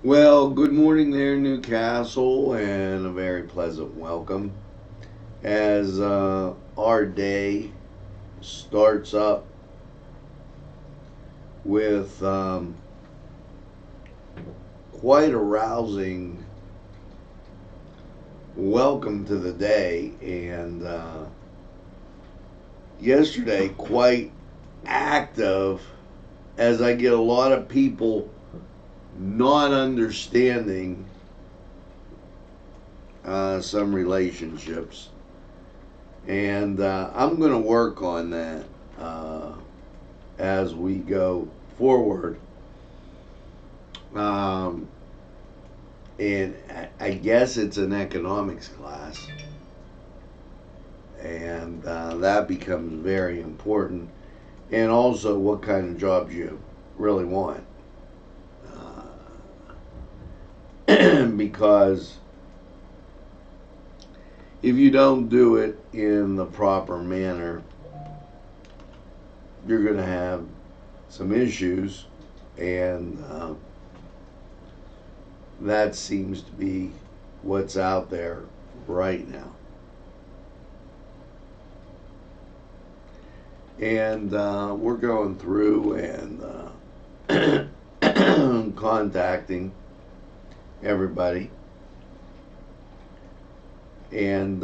Well, good morning there, Newcastle, and a very pleasant welcome as our day starts up with quite a rousing welcome to the day, and yesterday quite active as I get a lot of people not understanding some relationships, and I'm going to work on that as we go forward. Um, and I guess it's an economics class, and that becomes very important. And also, what kind of jobs you really want, because if you don't do it in the proper manner, you're going to have some issues, and that seems to be what's out there right now. And we're going through and contacting everybody, and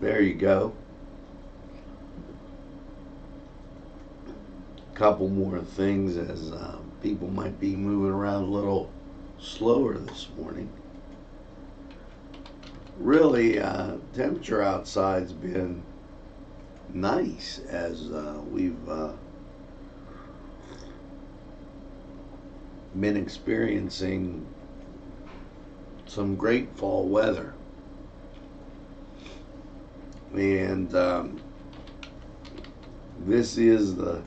there you go. A couple more things as people might be moving around a little slower this morning. Really, temperature outside's been nice as we've been experiencing some great fall weather. And this is the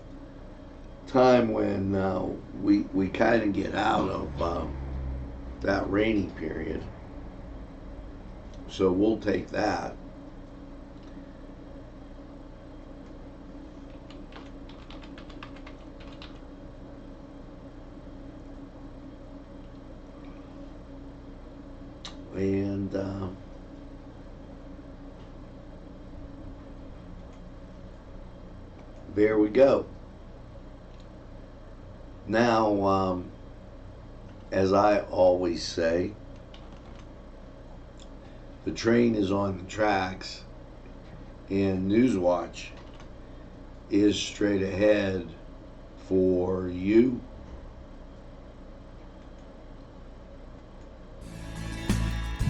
time when we kind of get out of that rainy period. So we'll take that. And there we go. Now, as I always say, the train is on the tracks, and Newswatch is straight ahead for you.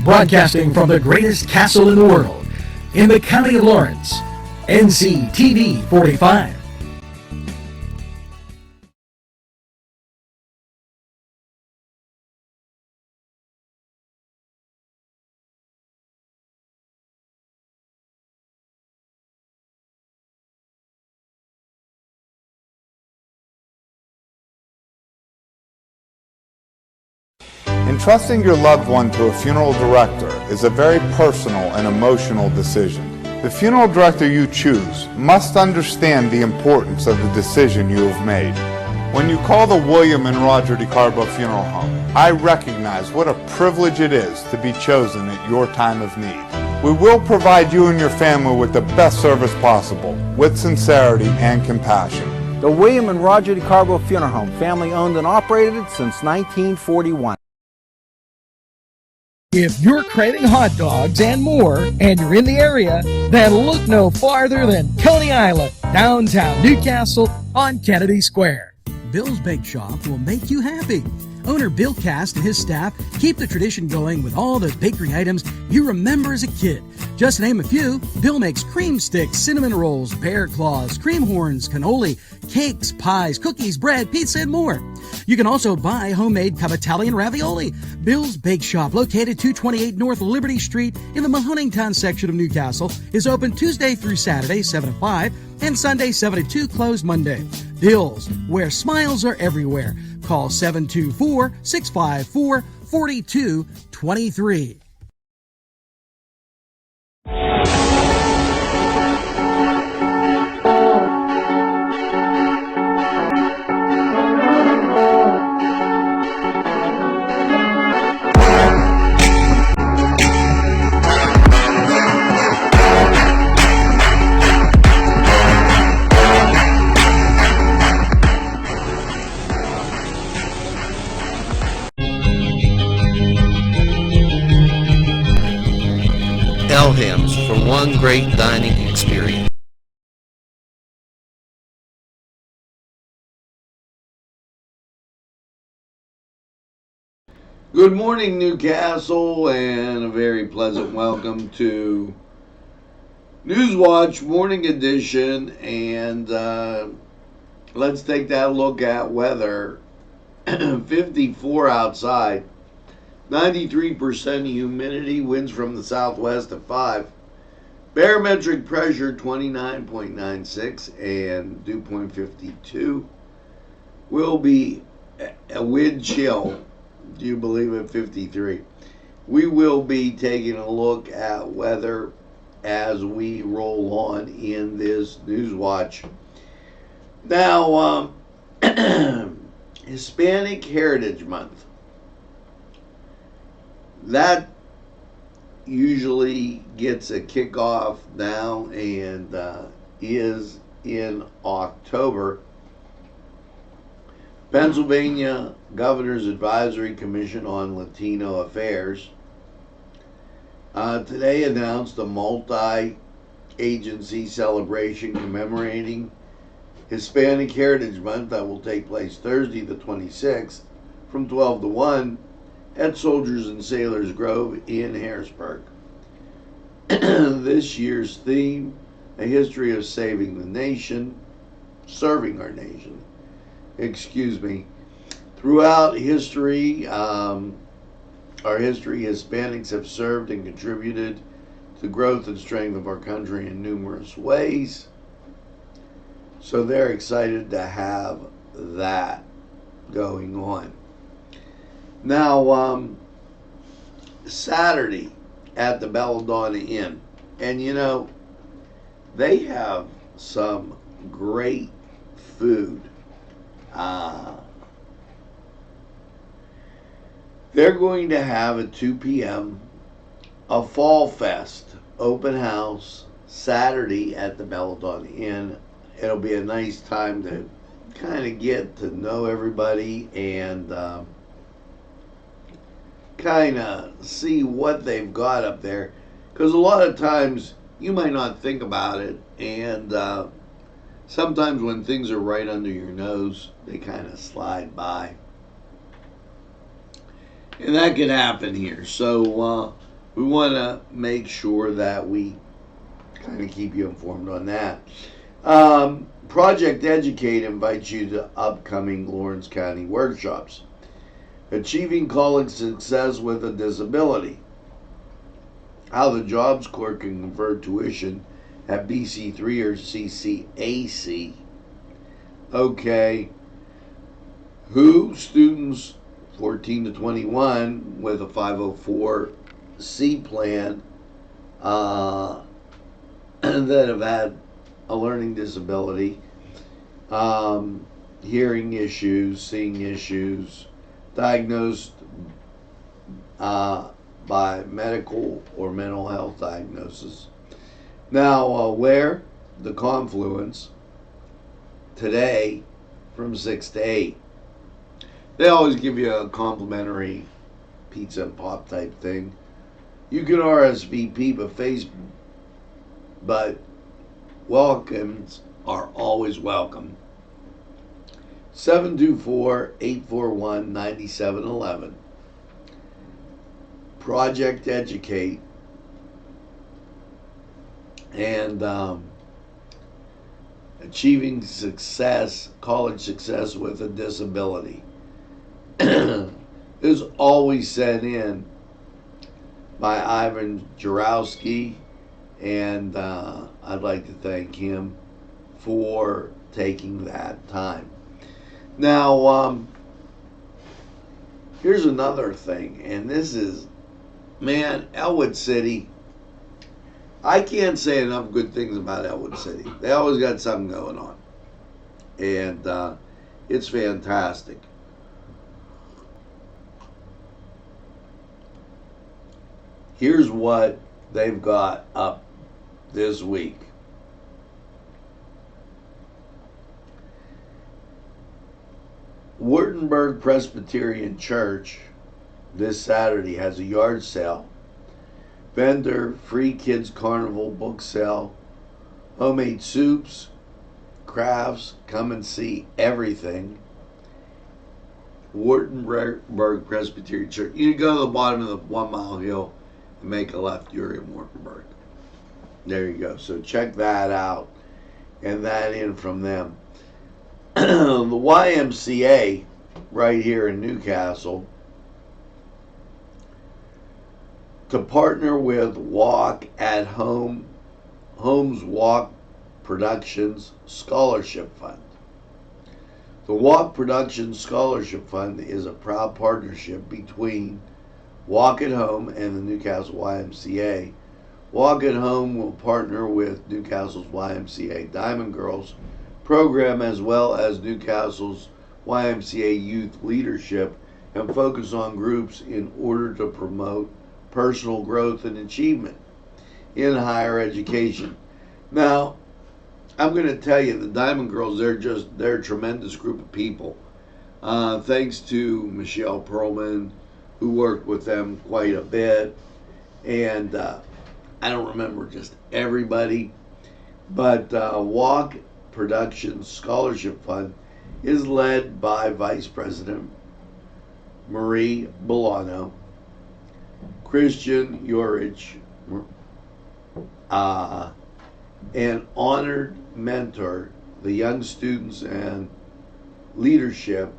Broadcasting from the greatest castle in the world, in the county of Lawrence, NCTV45. Entrusting your loved one to a funeral director is a very personal and emotional decision. The funeral director you choose must understand the importance of the decision you have made. When you call the William and Roger DeCarbo Funeral Home, I recognize what a privilege it is to be chosen at your time of need. We will provide you and your family with the best service possible, with sincerity and compassion. The William and Roger DeCarbo Funeral Home, family owned and operated since 1941. If you're craving hot dogs and more, and you're in the area, then look no farther than Coney Island, downtown Newcastle on Kennedy Square. Bill's Bake Shop will make you happy. Owner Bill Cast and his staff keep the tradition going with all those bakery items you remember as a kid. Just to name a few, Bill makes cream sticks, cinnamon rolls, bear claws, cream horns, cannoli, cakes, pies, cookies, bread, pizza, and more. You can also buy homemade Cavatelli and ravioli. Bill's Bake Shop, located 228 North Liberty Street in the Mahoningtown section of Newcastle, is open Tuesday through Saturday, 7 to 5, and Sunday, 7 to 2, closed Monday. Bill's, where smiles are everywhere. Call 724-654-4223. Pelhams for one great dining experience. Good morning, Newcastle, and a very pleasant welcome to Newswatch Morning Edition. And let's take that look at weather. 54 outside, 93% humidity, winds from the southwest at 5. Barometric pressure 29.96 and dew point 52. Will be a wind chill. Do you believe it? 53. We will be taking a look at weather as we roll on in this Newswatch. Now, Hispanic Heritage Month. That usually gets a kickoff now and is in October. Pennsylvania Governor's Advisory Commission on Latino Affairs today announced a multi-agency celebration commemorating Hispanic Heritage Month that will take place Thursday the 26th from 12 to 1 at Soldiers and Sailors Grove in Harrisburg. This year's theme, a history of serving our nation. Throughout history, our history, Hispanics have served and contributed to the growth and strength of our country in numerous ways. So they're excited to have that going on. Now, Saturday at the Belladonna Inn, and you know, they have some great food. They're going to have at 2 p.m. a Fall Fest open house Saturday at the Belladonna Inn. It'll be a nice time to kind of get to know everybody and kind of see what they've got up there. Because a lot of times you might not think about it, and sometimes when things are right under your nose, they kind of slide by. And that could happen here. So we want to make sure that we kind of keep you informed on that. Project Educate invites you to upcoming Lawrence County workshops. Achieving College Success with a Disability. How the Jobs Corps can convert tuition at BC3 or CCAC. Okay. Who students 14 to 21 with a 504C plan that have had a learning disability, hearing issues, seeing issues, diagnosed by medical or mental health diagnosis. Now, where? The Confluence today from 6 to 8. They always give you a complimentary pizza and pop type thing. You can RSVP, but welcomes are always welcome. 724-841-9711. Project Educate. And Achieving Success, College Success with a Disability. Is always sent in by Ivan Jarowski, and I'd like to thank him for taking that time. Now, here's another thing, and this is, man, Elwood City. I can't say enough good things about Elwood City. They always got something going on, and it's fantastic. Here's what they've got up this week. Wurtemberg Presbyterian Church this Saturday has a yard sale vendor, free kids carnival, book sale, homemade soups, crafts, come and see everything. Wartenberg Presbyterian Church. You go to the bottom of the 1 Mile Hill and make a left, you're in Wartenberg. There you go. So check that out and that in from them. The YMCA right here in Newcastle, to partner with Walk at Home, Homes Walk Productions Scholarship Fund. The Walk Productions Scholarship Fund is a proud partnership between Walk at Home and the Newcastle YMCA. Walk at Home will partner with Newcastle's YMCA Diamond Girls program as well as Newcastle's YMCA Youth Leadership and focus on groups in order to promote personal growth and achievement in higher education. Now, I'm going to tell you, the Diamond Girls, they're a tremendous group of people. Thanks to Michelle Perlman, who worked with them quite a bit. And I don't remember just everybody, but Walk Productions Scholarship Fund is led by Vice President Marie Bolano, Christian Urich, and honored mentor the young students and leadership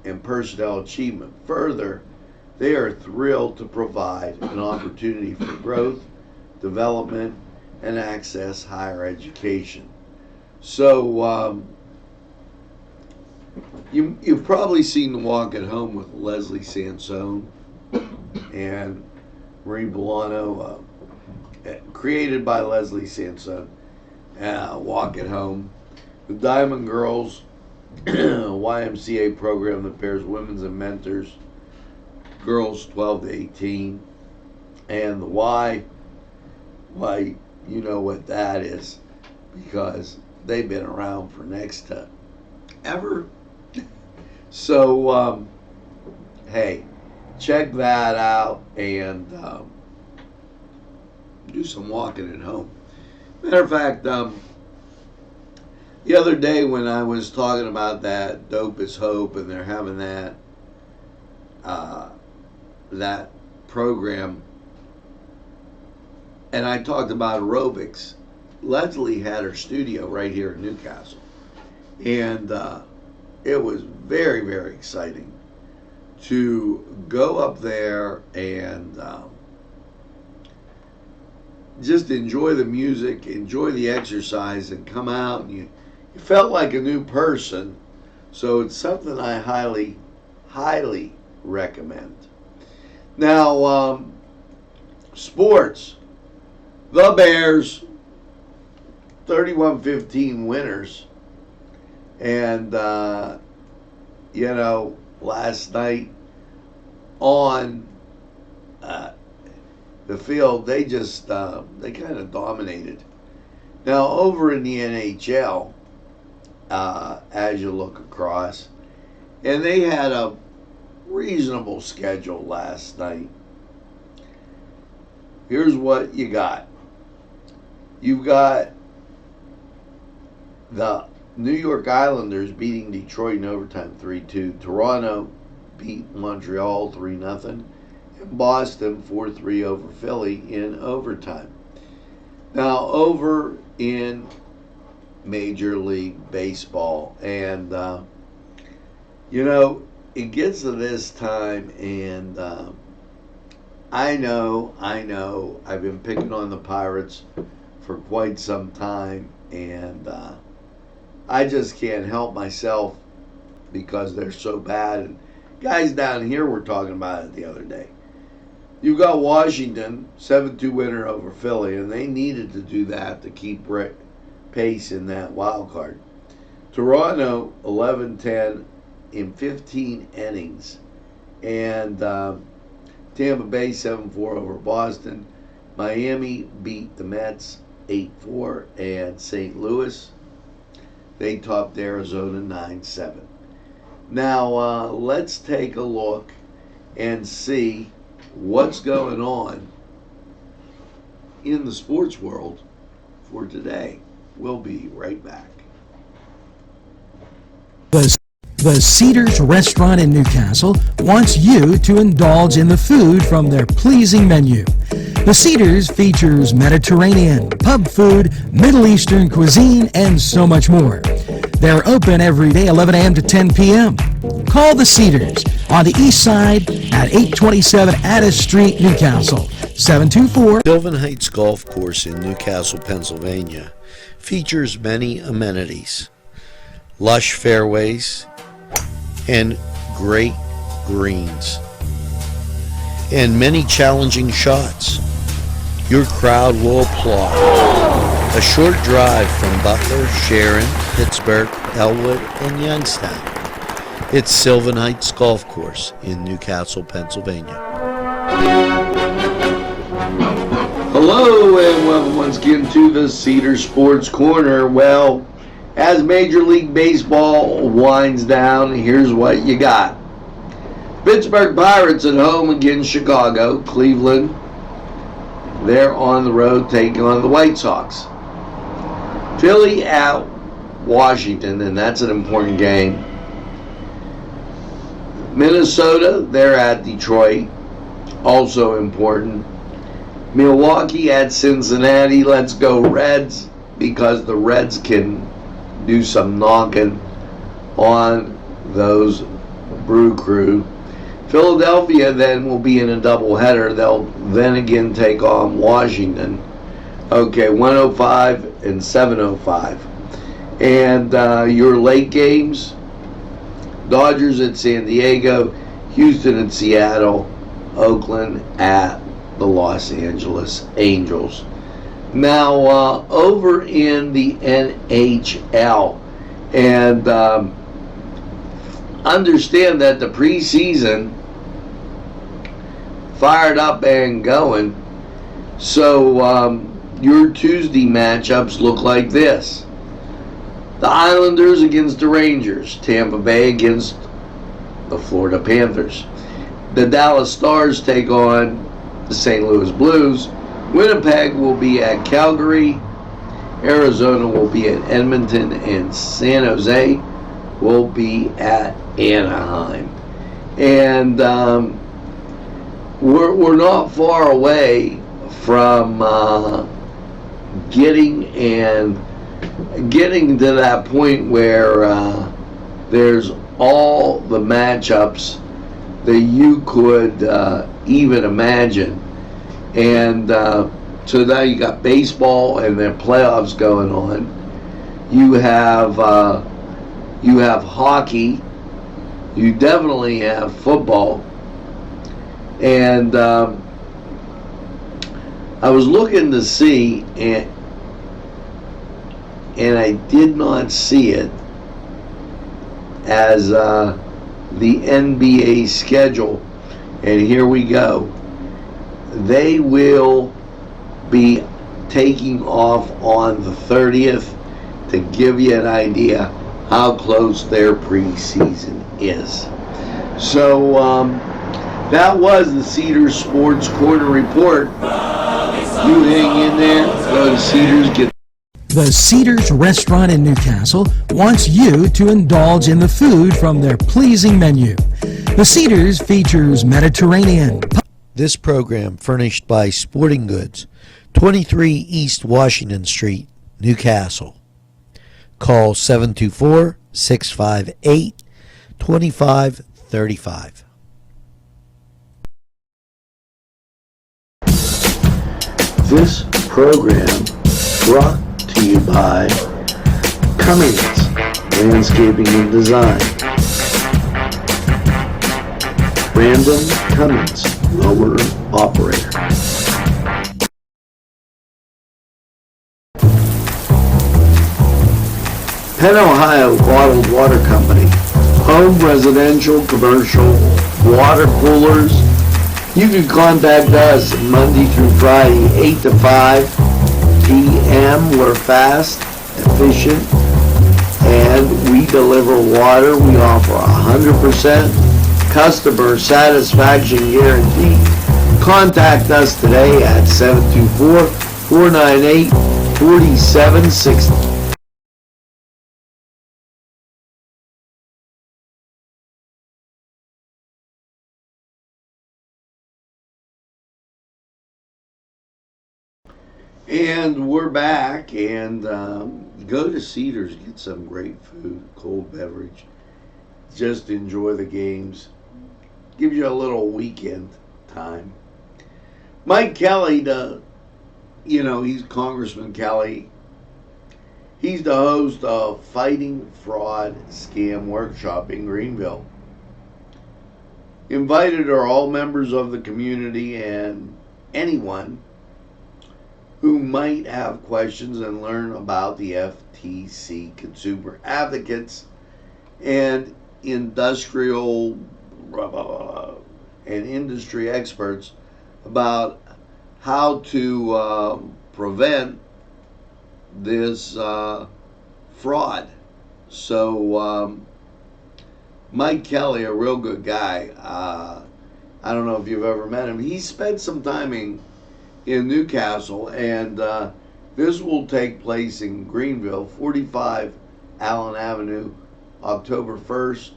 and personnel achievement. Further, they are thrilled to provide an opportunity for growth, development, and access higher education. So you've probably seen the Walk at Home with Leslie Sansone and Marie Bolano, created by Leslie Sansone. Walk at Home. The Diamond Girls YMCA program that pairs women's and mentors, girls 12 to 18. And the Y, you know what that is, because they've been around for next to ever. So, hey, check that out and do some walking at home. Matter of fact, the other day when I was talking about that Dope is Hope and they're having that program, and I talked about aerobics, Leslie had her studio right here in Newcastle, and it was very, very exciting to go up there and just enjoy the music, enjoy the exercise, and come out and you felt like a new person. So it's something I highly, highly recommend. Now, sports. The Bears, 31-15 winners. And, last night on the field, they just they kind of dominated. Now over in the NHL, as you look across, and they had a reasonable schedule last night. Here's what you got. You've got the New York Islanders beating Detroit in overtime 3-2. Toronto beat Montreal 3-0. And Boston 4-3 over Philly in overtime. Now over in Major League Baseball, and it gets to this time, and I know I've been picking on the Pirates for quite some time, and I just can't help myself because they're so bad. And guys down here were talking about it the other day. You've got Washington, 7-2 winner over Philly, and they needed to do that to keep pace in that wild card. Toronto, 11-10 in 15 innings. And Tampa Bay, 7-4 over Boston. Miami beat the Mets 8-4. And St. Louis, they topped Arizona 9-7. Now, let's take a look and see what's going on in the sports world for today. We'll be right back. The Cedars Restaurant in Newcastle wants you to indulge in the food from their pleasing menu. The Cedars features Mediterranean, pub food, Middle Eastern cuisine, and so much more. They're open every day, 11 a.m. to 10 p.m. Call the Cedars on the east side at 827 Addis Street, Newcastle, 724. Sylvan Heights Golf Course in Newcastle, Pennsylvania features many amenities, lush fairways, and great greens, and many challenging shots. Your crowd will applaud. A short drive from Butler, Sharon, Pittsburgh, Elwood, and Youngstown. It's Sylvan Heights Golf Course in Newcastle, Pennsylvania. Hello and welcome once again to the Cedar Sports Corner. Well, as Major League Baseball winds down, here's what you got. Pittsburgh Pirates at home against Chicago. Cleveland, they're on the road taking on the White Sox. Philly at Washington, and that's an important game. Minnesota, they're at Detroit, also important. Milwaukee at Cincinnati. Let's go Reds, because the Reds can do some knocking on those Brew Crew. Philadelphia then will be in a doubleheader. They'll then again take on Washington. Okay, 105 and 705. And your late games, Dodgers at San Diego, Houston at Seattle, Oakland at the Los Angeles Angels. Now, over in the NHL, and understand that the preseason fired up and going. So your Tuesday matchups look like this. The Islanders against the Rangers. Tampa Bay against the Florida Panthers. The Dallas Stars take on the St. Louis Blues. Winnipeg will be at Calgary. Arizona will be at Edmonton. And San Jose will be at Anaheim. And we're not far away from getting to that point where there's all the matchups that you could even imagine. And so now you got baseball and then playoffs going on. You have hockey. You definitely have football. And I was looking to see, and I did not see it as the NBA schedule. And here we go. They will be taking off on the 30th to give you an idea how close their preseason is. So that was the Cedars Sports Corner Report. You hang in there. Go to Cedars, get The Cedars Restaurant in Newcastle wants you to indulge in the food from their pleasing menu. The Cedars features Mediterranean. This program furnished by Sporting Goods, 23 East Washington Street, Newcastle. Call 724-658-2535. This program brought to you by Cummings Landscaping and Design. Brandon Cummings, owner operator. Penn Ohio Bottled Water Company. Home, residential, commercial, water coolers. You can contact us Monday through Friday, 8 to 5 p.m. We're fast, efficient, and we deliver water. We offer 100% customer satisfaction guarantee. Contact us today at 498-4760. And we're back, and go to Cedars, get some great food, cold beverage. Just enjoy the games. Gives you a little weekend time. Mike Kelly, he's Congressman Kelly. He's the host of Fighting Fraud Scam Workshop in Greenville. Invited are all members of the community and anyone who might have questions and learn about the FTC consumer advocates and industrial and industry experts about how to prevent this fraud. So Mike Kelly, a real good guy. I don't know if you've ever met him. He spent some time in Newcastle, and this will take place in Greenville, 45 Allen Avenue, October 1st,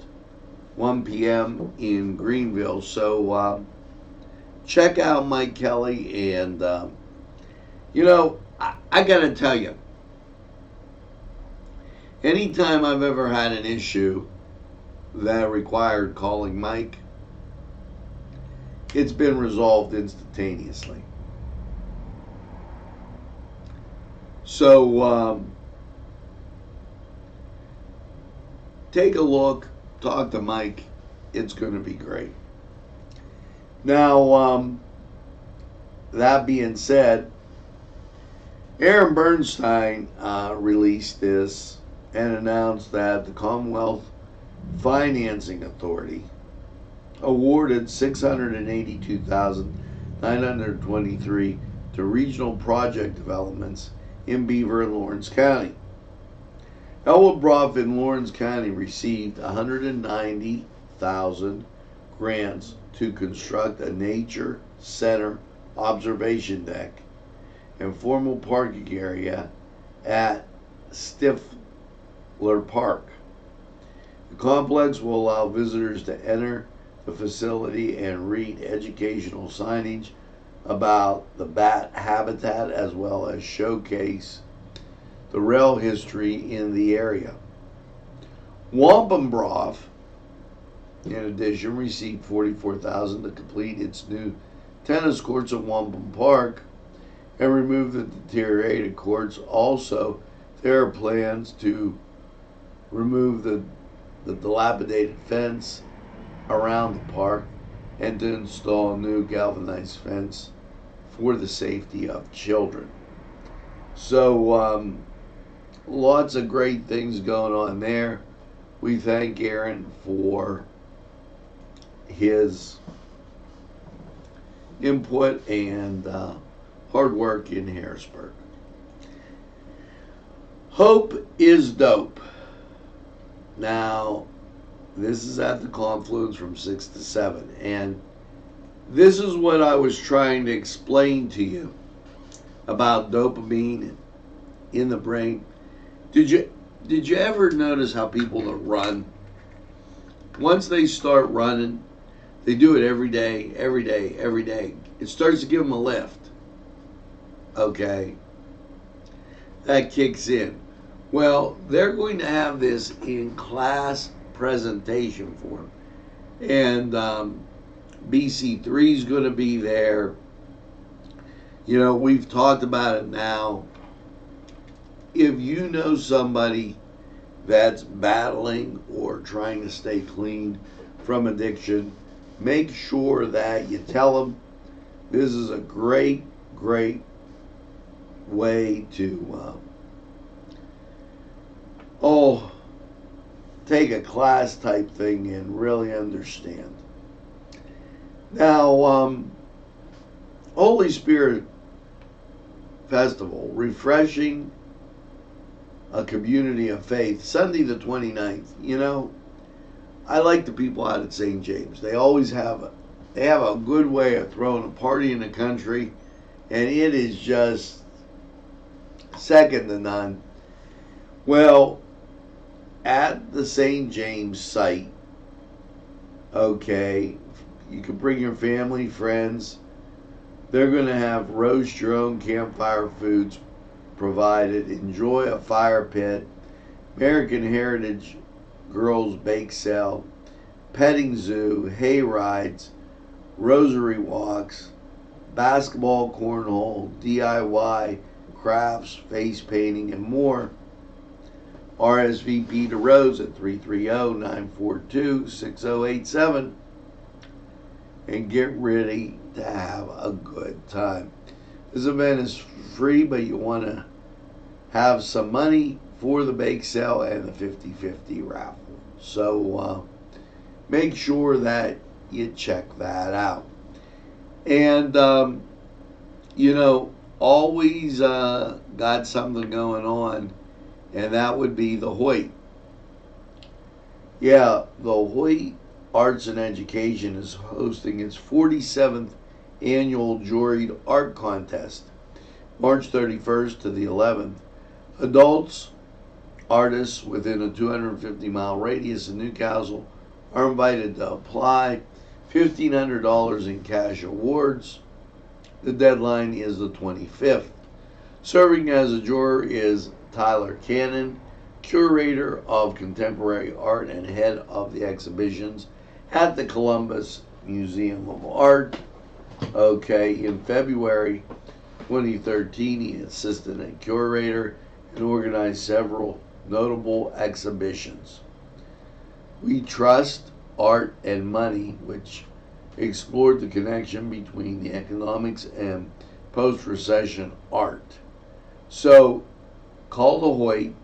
1 p.m. in Greenville. So check out Mike Kelly, and I gotta tell you, anytime I've ever had an issue that required calling Mike, it's been resolved instantaneously. So take a look, talk to Mike. It's going to be great. Now, that being said, Aaron Bernstein released this and announced that the Commonwealth Financing Authority awarded $682,923 to regional project developments in Beaver and Lawrence County. Elwood Brough in Lawrence County received $190,000 grants to construct a nature center observation deck and formal parking area at Stifler Park. The complex will allow visitors to enter the facility and read educational signage about the bat habitat, as well as showcase the rail history in the area. Wampum Brough, in addition, received $44,000 to complete its new tennis courts at Wampum Park and remove the deteriorated courts. Also, there are plans to remove the dilapidated fence around the park and to install a new galvanized fence for the safety of children. So lots of great things going on there. We thank Aaron for his input and hard work in Harrisburg. Hope is dope. Now, this is at the Confluence from 6 to 7, and this is what I was trying to explain to you about dopamine in the brain. Did you ever notice how people that run, once they start running, they do it every day, it starts to give them a lift. Okay? That kicks in. Well, they're going to have this in class presentation form. And BC3 is going to be there. We've talked about it now. If you know somebody that's battling or trying to stay clean from addiction, make sure that you tell them this is a great way to take a class type thing and really understand. Now, Holy Spirit Festival, refreshing a community of faith, Sunday the 29th. I like the people out at St. James. They always have a good way of throwing a party in the country, and it is just second to none. Well, at the St. James site, okay, you can bring your family, friends. They're going to have roast your own campfire foods provided. Enjoy a fire pit, American Heritage Girls Bake Sale, petting zoo, hay rides, rosary walks, basketball, cornhole, DIY, crafts, face painting, and more. RSVP to Rose at 330-942-6087 and get ready to have a good time. This event is free, but you want to have some money for the bake sale and the 50-50 raffle. So make sure that you check that out. And, always got something going on, and that would be the Hoyt. Yeah, the Hoyt Arts and Education is hosting its 47th annual juried art contest, March 31st to the 11th. Adults, artists within a 250-mile radius of Newcastle are invited to apply. $1,500 in cash awards. The deadline is the 25th. Serving as a juror is Tyler Cannon, curator of contemporary art and head of the exhibitions at the Columbus Museum of Art. Okay, in February 2013, he assisted a curator and organized several notable exhibitions. We Trust Art and Money, which explored the connection between the economics and post-recession art. So call the Hoyt,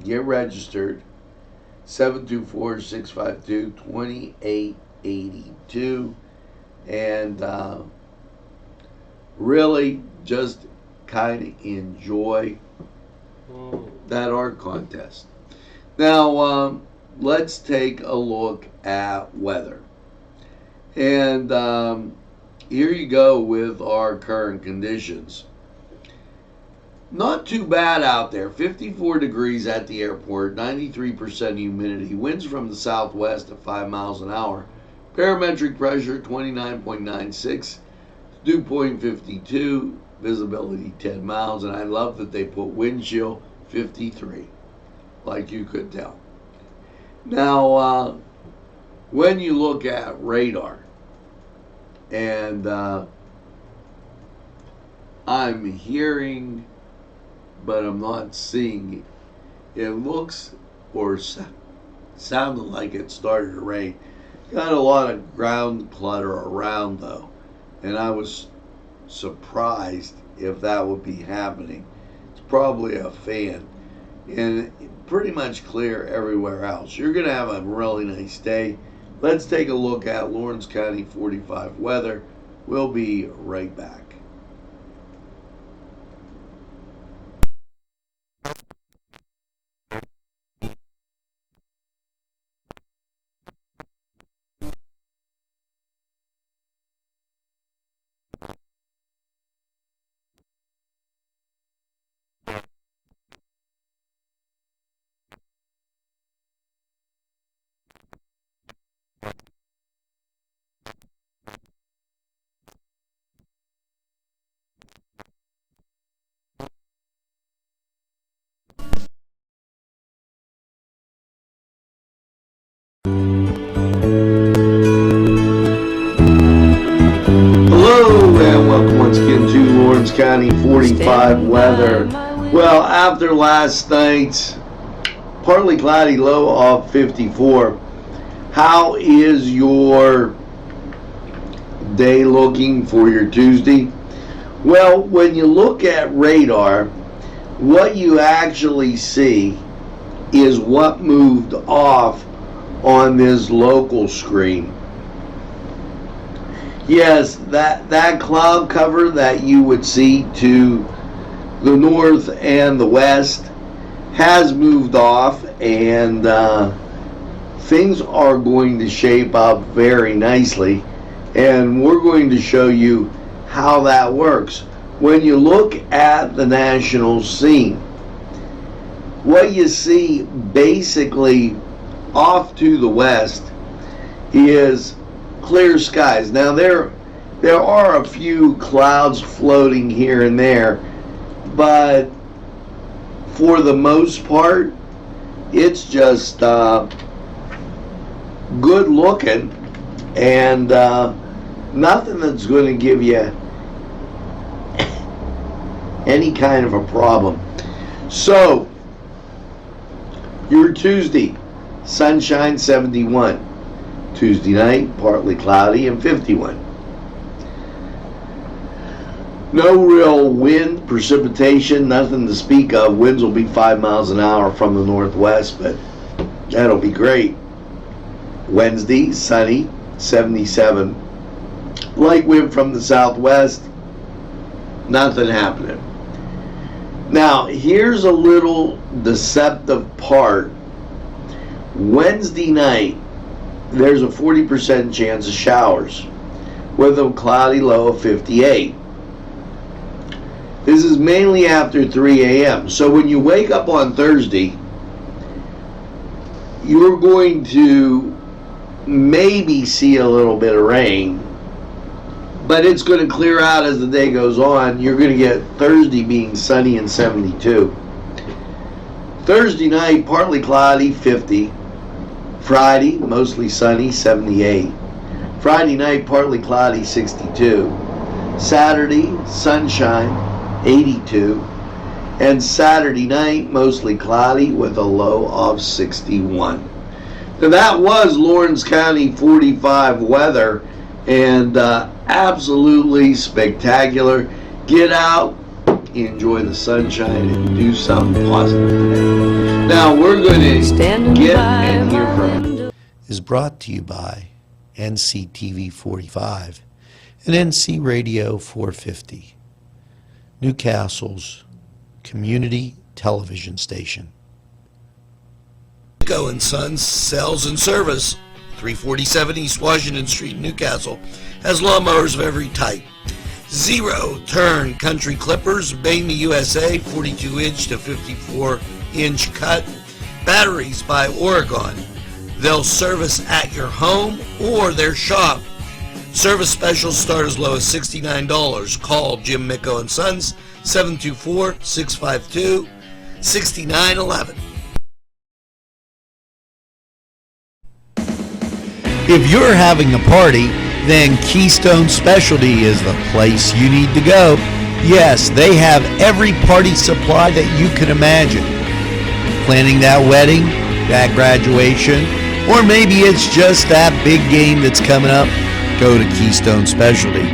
get registered, 724-652-2882, and really just kind of enjoy that art contest. Now, let's take a look at weather. And here you go with our current conditions. Not too bad out there. 54 degrees at the airport, 93% humidity, winds from the southwest at 5 miles an hour, barometric pressure 29.96, dew point 52, visibility 10 miles, and I love that they put wind chill 53, like you could tell. Now, when you look at radar, and I'm hearing, but I'm not seeing, it looks or sounded like it started to rain. Got a lot of ground clutter around though, and I was surprised if that would be happening. It's probably a fan, and pretty much clear everywhere else. You're going to have a really nice day. Let's take a look at Lawrence County 45 weather. We'll be right back. County 45 weather. Well, after last night's partly cloudy low of 54, how is your day looking for your Tuesday? Well, when you look at radar, what you actually see is what moved off on this local screen. Yes, that cloud cover that you would see to the north and the west has moved off, and things are going to shape up very nicely, and we're going to show you how that works. when you look at the national scene, what you see basically off to the west is clear skies. Now there are a few clouds floating here and there, but for the most part, it's just good looking and nothing that's going to give you any kind of a problem. So your Tuesday, sunshine 71. Tuesday night, partly cloudy and 51. No real wind, precipitation, nothing to speak of. Winds will be 5 miles an hour from the northwest, but that'll be great. Wednesday, sunny, 77. Light wind from the southwest, nothing happening. Now, here's a little deceptive part. Wednesday night, there's a 40% chance of showers with a cloudy low of 58. This is mainly after 3 a.m. So when you wake up on Thursday, you're going to maybe see a little bit of rain, but it's going to clear out as the day goes on. You're going to get Thursday being sunny and 72. Thursday night, partly cloudy, 50. Friday, mostly sunny, 78. Friday night, partly cloudy, 62. Saturday, sunshine, 82. And Saturday night, mostly cloudy with a low of 61. Now that was Lawrence County 45 weather, and absolutely spectacular. Get out, enjoy the sunshine, and do something positive today. Now we're going to get and hear from Is brought to you by NCTV45 and NC Radio 450, Newcastle's community television station. Go and Sons Sales and Service, 347 East Washington Street, Newcastle, has lawnmowers of every type. Zero turn country clippers, Bain USA, 42-inch to 54-inch cut. Batteries by Oregon. They'll service at your home or their shop. Service specials start as low as $69. Call Jim Micko and Sons, 724-652-6911. If you're having a party, then Keystone Specialty is the place you need to go. Yes, they have every party supply that you can imagine. Planning that wedding, that graduation, or maybe it's just that big game that's coming up, go to Keystone Specialty.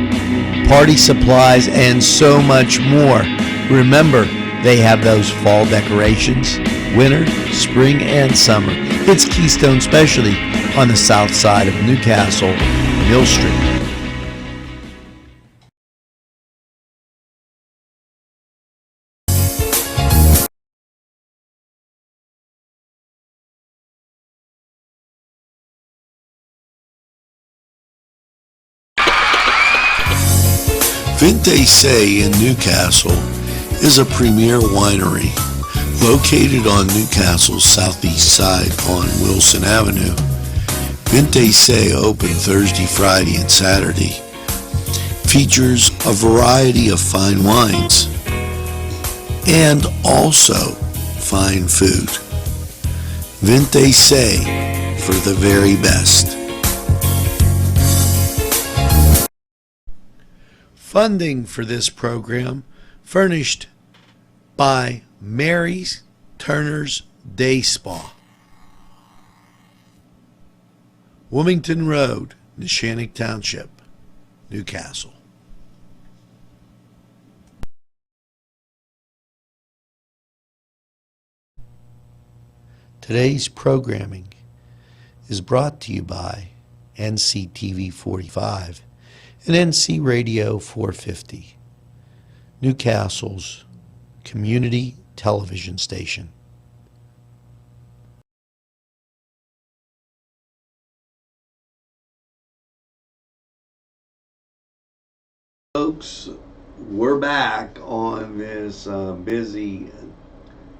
Party supplies and so much more. Remember, they have those fall decorations, winter, spring, and summer. It's Keystone Specialty on the south side of Newcastle, Mill Street. Vinte Say in Newcastle is a premier winery located on Newcastle's southeast side on Wilson Avenue. Vinte Say open Thursday, Friday, and Saturday. Features a variety of fine wines and also fine food. Vinte Say for the very best. Funding for this program furnished by Mary's Turner's Day Spa, Wilmington Road, Neshannock Township, Newcastle. Today's programming is brought to you by NCTV45 and NC Radio 450, Newcastle's community television station. folks. we're back on this busy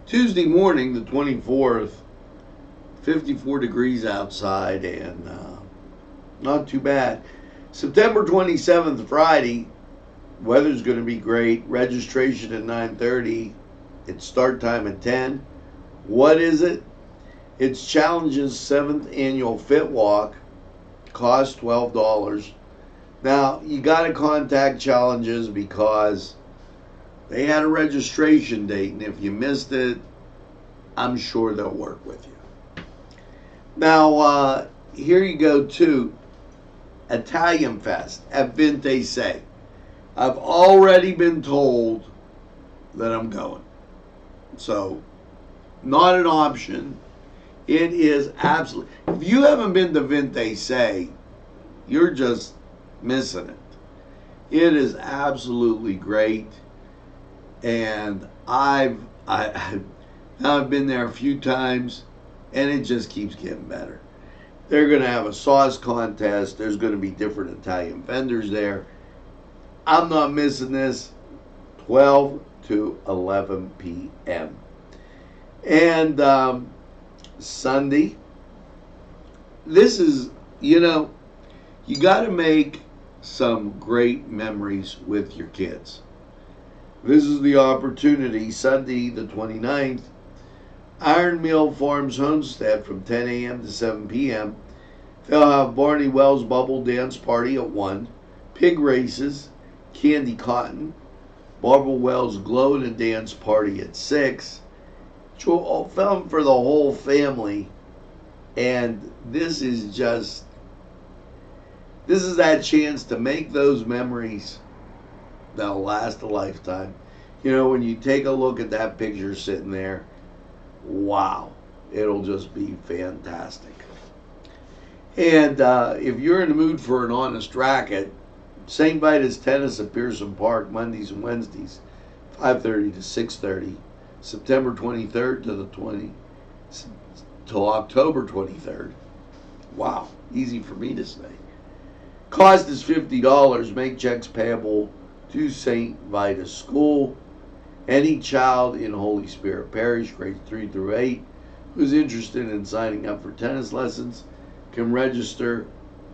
Tuesday morning, the 24th. 54 degrees outside and not too bad. September 27th, Friday. Weather's going to be great. Registration at 9:30. It's start time at 10. What is it? It's Challenge's 7th annual Fit Walk. Cost $12. Now, you got to contact Challenges because they had a registration date, and if you missed it, I'm sure they'll work with you. Now, here you go to Italian Fest at Vinte Say. I've already been told that I'm going. So, not an option. It is absolutely. If you haven't been to Vinte Say, you're just missing it. It is absolutely great. And I've been there a few times, and it just keeps getting better. They're going to have a sauce contest. There's going to be different Italian vendors there. I'm not missing this. 12 to 11 p.m. And Sunday, this is, you got to make some great memories with your kids. This is the opportunity, Sunday the 29th, Iron Mill Farms Homestead from 10 a.m. to 7 p.m. They'll have Barney Wells Bubble Dance Party at 1, pig races, candy cotton, Barbara Wells Glow in a Dance Party at 6. Film for the whole family. And this is that chance to make those memories that'll last a lifetime. When you take a look at that picture sitting there, wow, it'll just be fantastic. And if you're in the mood for an honest racket, St. Vitus Tennis at Pearson Park, Mondays and Wednesdays, 5:30 to 6:30, September 23rd till October 23rd. Wow, easy for me to say. Cost is $50. Make checks payable to St. Vitus School. Any child in Holy Spirit Parish, grades 3 through 8, who's interested in signing up for tennis lessons can register.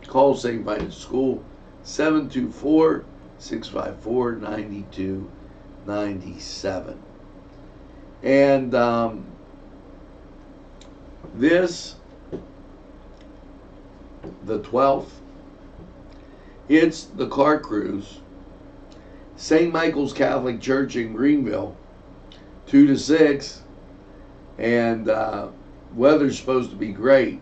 Call St. Vitus School, 724-654-9297. And this, the 12th, it's the car cruise. St. Michael's Catholic Church in Greenville, 2 to 6. And weather's supposed to be great.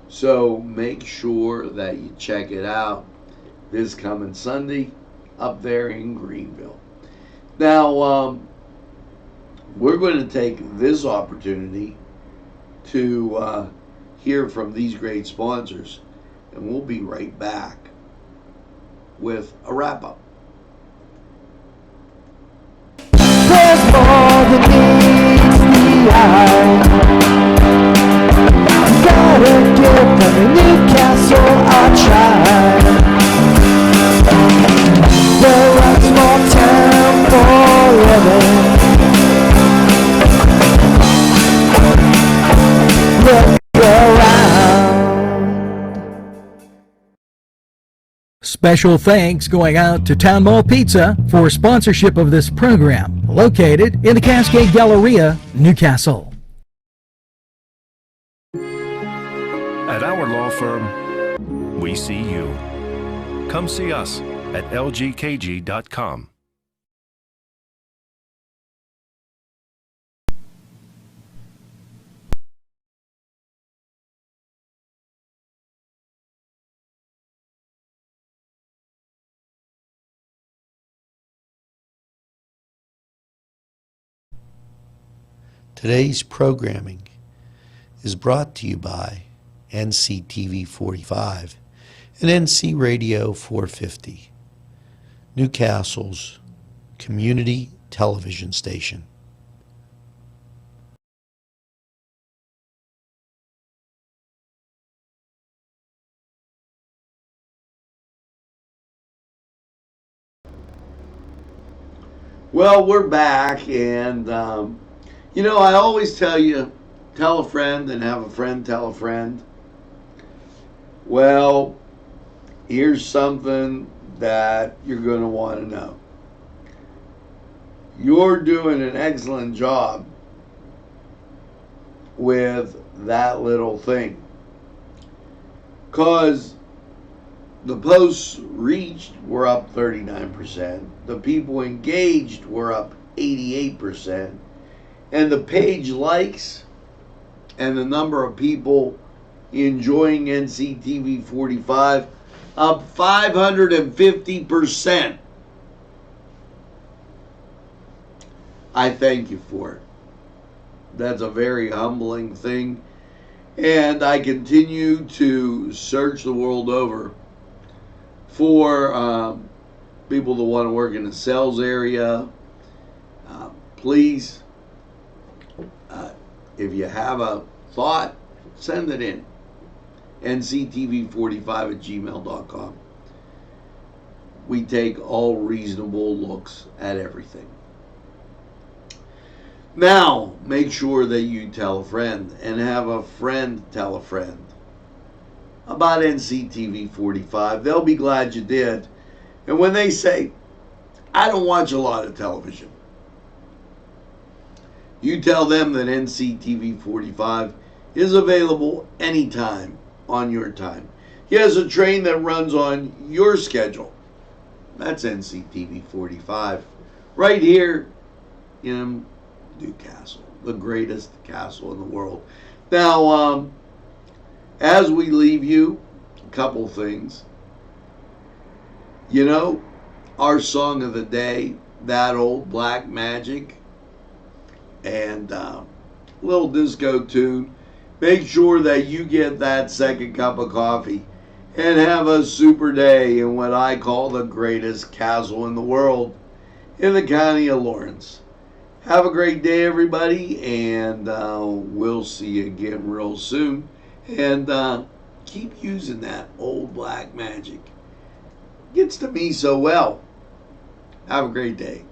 So make sure that you check it out this coming Sunday up there in Greenville. Now, we're going to take this opportunity to hear from these great sponsors, and we'll be right back with a wrap-up. There's more than meets the eye. Gotta give them a Newcastle a try. They're a small town for living. Look around. Special thanks going out to Town Mall Pizza for sponsorship of this program, located in the Cascade Galleria, Newcastle. At our law firm, we see you. Come see us at lgkg.com. Today's programming is brought to you by NCTV45 and NC Radio 450, Newcastle's community television station. Well, we're back, and I always tell you, tell a friend and have a friend tell a friend. Well, here's something that you're going to want to know. You're doing an excellent job with that little thing, because the posts reached were up 39%, the people engaged were up 88%, and the page likes and the number of people enjoying NCTV45 up 550%. I thank you for it. That's a very humbling thing. And I continue to search the world over for people that want to work in the sales area. Please, if you have a thought, send it in. nctv45@gmail.com. We take all reasonable looks at everything. Now, make sure that you tell a friend and have a friend tell a friend about NCTV45. They'll be glad you did. And when they say, I don't watch a lot of television, you tell them that NCTV45 is available anytime on your time. He has a train that runs on your schedule. That's NCTV45. Right here in Newcastle, the greatest castle in the world. Now, as we leave you, a couple things. Our song of the day, That Old Black Magic, and a little disco tune. Make sure that you get that second cup of coffee and have a super day in what I call the greatest castle in the world in the county of Lawrence. Have a great day, everybody, and we'll see you again real soon. And keep using that old black magic. Gets to me so well. Have a great day.